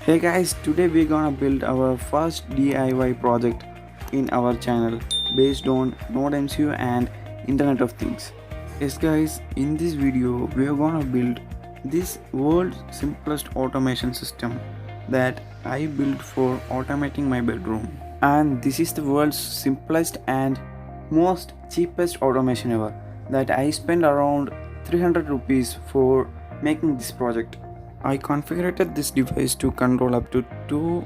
Hey guys, today we're gonna build our first DIY project in our channel based on NodeMCU and Internet of Things. Yes guys, in this video we are gonna build this world's simplest automation system that I built for automating my bedroom. And this is the world's simplest and most cheapest automation ever that I spent around 300 rupees for making this project. I configured this device to control up to two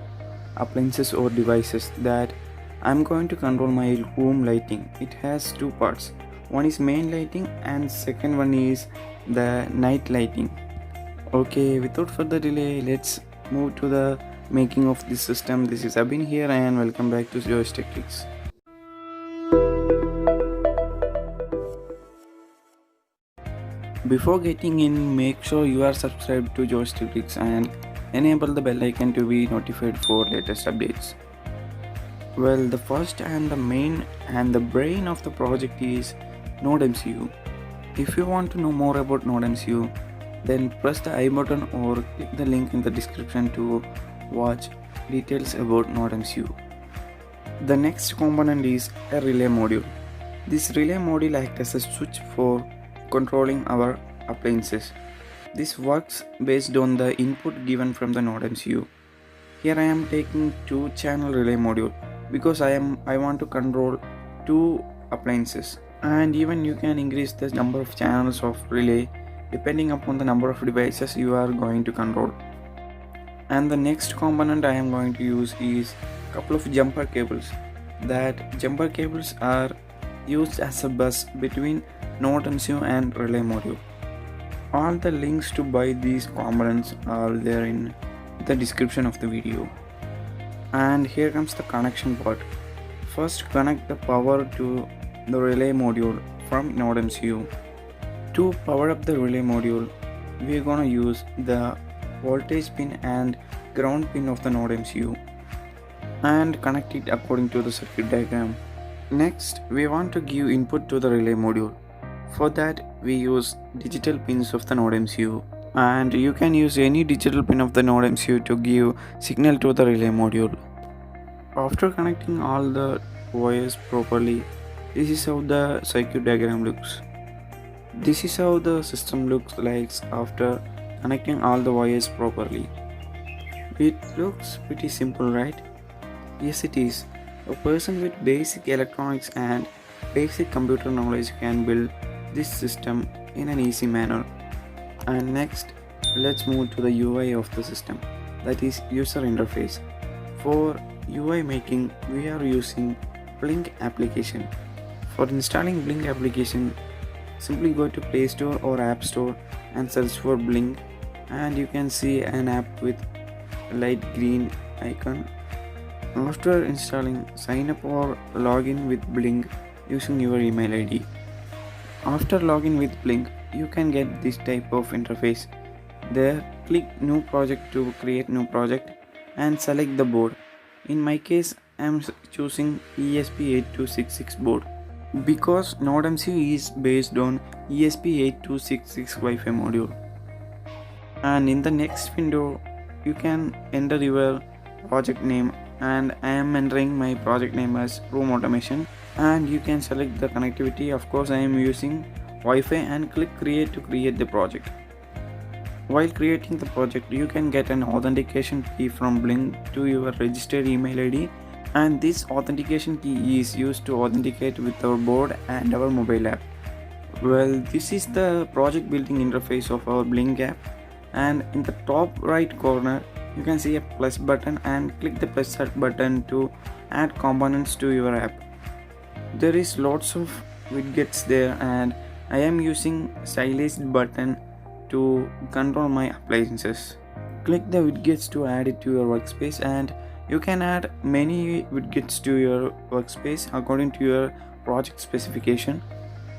appliances or devices that I'm going to control my room lighting. It has two parts. One is main lighting and second one is the night lighting. Okay, without further delay, let's move to the making of this system. This is Abin here and welcome back to Joystick Tricks. Before getting in, make sure you are subscribed to Joystick Tricks and enable the bell icon to be notified for latest updates. Well, the first and the main and the brain of the project is NodeMCU. If you want to know more about NodeMCU, then press the I button or click the link in the description to watch details about NodeMCU. The next component is a relay module. This relay module acts as a switch for controlling our appliances. This works based on the input given from the NodeMCU. Here I am taking 2-channel relay module because I want to control 2 appliances, and even you can increase the number of channels of relay depending upon the number of devices you are going to control. And the next component I am going to use is a couple of jumper cables. That jumper cables are used as a bus between NodeMCU and relay module. All the links to buy these components are there in the description of the video. And here comes the connection part. First, connect the power to the relay module from NodeMCU. To power up the relay module, we are gonna use the voltage pin and ground pin of the NodeMCU and connect it according to the circuit diagram. Next, we want to give input to the relay module. For that, we use digital pins of the NodeMCU, and you can use any digital pin of the NodeMCU to give signal to the relay module. After connecting all the wires properly, this is how the circuit diagram looks. This is how the system looks like after connecting all the wires properly. It looks pretty simple, right? Yes, it is. A person with basic electronics and basic computer knowledge can build this system in an easy manner. And next, let's move to the UI of the system, that is user interface. For UI making, we are using Blink application. For installing Blink application, simply go to Play Store or App Store and search for Blink, and you can see an app with a light green icon. After installing, sign up or log in with Blink using your email ID. After login with Blink, you can get this type of interface. There, click New Project to create new project and select the board. In my case, I am choosing ESP8266 board because NodeMCU is based on ESP8266 Wi-Fi module. And in the next window, you can enter your project name, and I am entering my project name as Room Automation, and you can select the connectivity. Of course, I am using Wi-Fi and click create to create the project. While creating the project, you can get an authentication key from Blink to your registered email ID, and this authentication key is used to authenticate with our board and our mobile app. Well, this is the project building interface of our Blink app, and in the top right corner you can see a plus button, and click the plus button to add components to your app. There is lots of widgets there, and I am using stylized button to control my appliances. Click the widgets to add it to your workspace, and you can add many widgets to your workspace according to your project specification.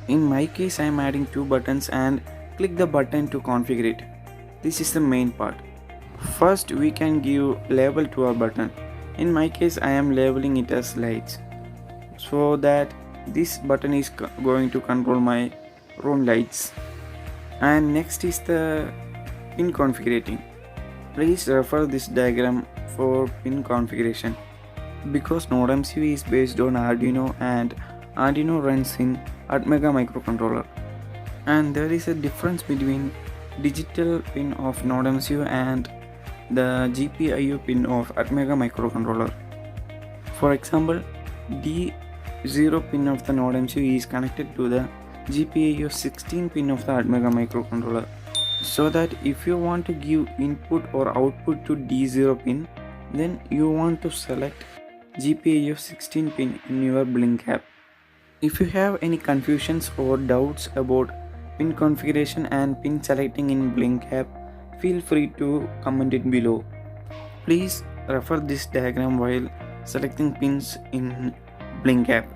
In my case, I am adding 2 buttons, and click the button to configure it. This is the main part. First, we can give label to our button. In my case, I am labeling it as lights, so that this button is going to control my room lights. And next is the pin configuring. Please refer this diagram for pin configuration. Because NodeMCU is based on Arduino and Arduino runs in Atmega microcontroller. And there is a difference between digital pin of NodeMCU and the GPIO pin of Atmega microcontroller. For example, D0 pin of the NodeMCU is connected to the GPIO 16 pin of the Atmega microcontroller. So that if you want to give input or output to D0 pin, then you want to select GPIO 16 pin in your Blink app. If you have any confusions or doubts about pin configuration and pin selecting in Blink app, feel free to comment it below. Please refer this diagram while selecting pins in Blink app.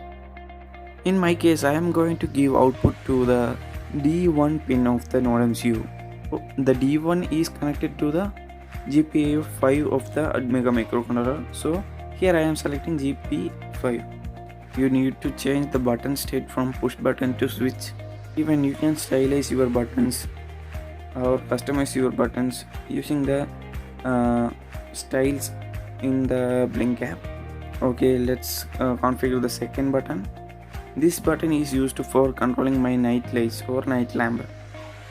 In my case, I am going to give output to the D1 pin of the NodeMCU. The D1 is connected to the GPIO 5 of the Atmega microcontroller. So here I am selecting GP5. You need to change the button state from push button to switch. Even you can stylize your buttons or customize your buttons using the styles in the Blink app. Okay, let's configure the second button. This button is used for controlling my night lights or night lamp.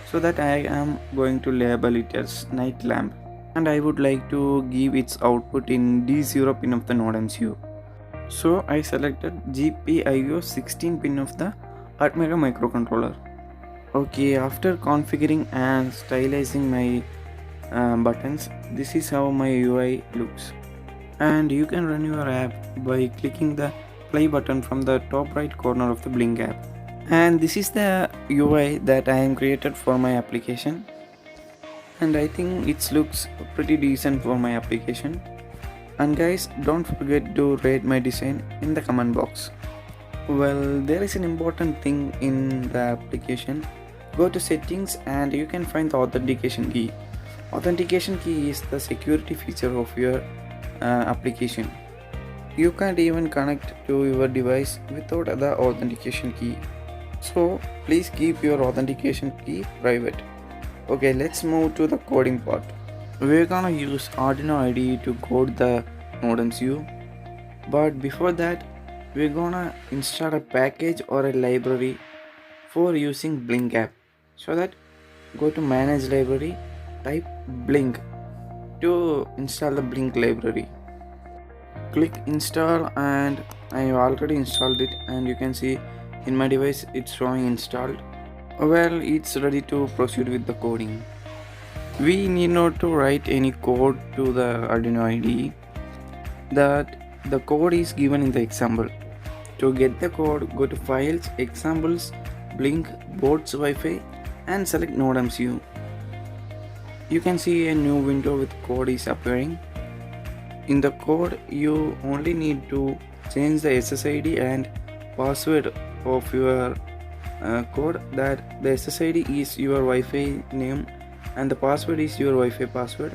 So that I am going to label it as night lamp, and I would like to give its output in D0 pin of the NodeMCU. So I selected GPIO 16 pin of the Atmega microcontroller. Okay, after configuring and stylizing my buttons, this is how my UI looks. And you can run your app by clicking the play button from the top right corner of the Blink app. And this is the UI that I am created for my application, and I think it looks pretty decent for my application. And guys, don't forget to rate my design in the comment box. Well, there is an important thing in the application. Go to settings and you can find the authentication key. Authentication key is the security feature of your application. You can't even connect to your device without the authentication key. So please keep your authentication key private. Okay, let's move to the coding part. We're gonna use Arduino IDE to code the NodeMCU. But before that, we're gonna install a package or a library for using Blink app. So that go to manage library, type Blink to install the Blink library. Click install, and I already installed it, and you can see in my device it's showing installed. Well, it's ready to proceed with the coding. We need not to write any code to the Arduino IDE. That the code is given in the example. To get the code, go to Files, Examples, Blink, Boards Wi-Fi, and select NodeMCU. You can see a new window with code is appearing. In the code, you only need to change the SSID and password of your code. That the SSID is your Wi-Fi name and the password is your Wi-Fi password,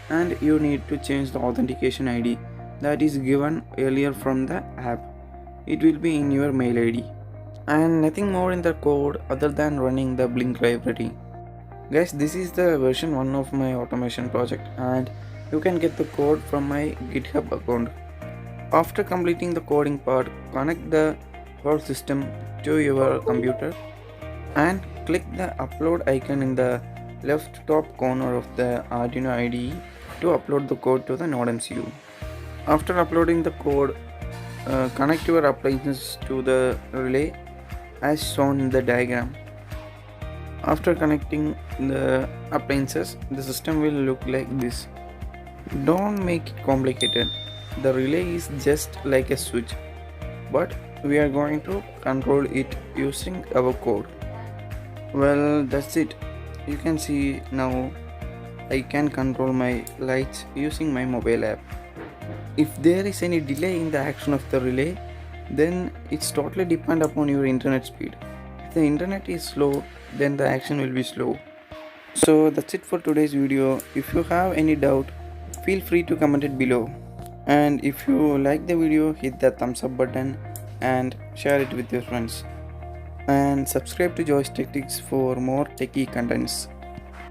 and you need to change the authentication ID that is given earlier from the app. It will be in your mail ID, and nothing more in the code other than running the Blink library. Guys, this is the version 1 of my automation project, and you can get the code from my GitHub account. After completing the coding part, connect the whole system to your computer and click the upload icon in the left top corner of the Arduino IDE to upload the code to the NodeMCU. After uploading the code, connect your appliances to the relay as shown in the diagram. After connecting the appliances, the system will look like this. Don't make it complicated. The relay is just like a switch, but we are going to control it using our code. Well, that's it. You can see now I can control my lights using my mobile app. If there is any delay in the action of the relay, then it's totally depend upon your internet speed. If the internet is slow, then the action will be slow. So that's it for today's video. If you have any doubt, feel free to comment it below. And if you like the video, hit the thumbs up button and share it with your friends. And subscribe to Joystick Tips for more techie contents.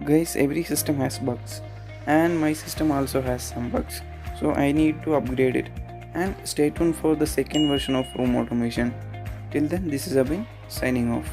Guys, every system has bugs, and my system also has some bugs, so I need to upgrade it. And stay tuned for the second version of room automation. Till then, this is Abhin signing off.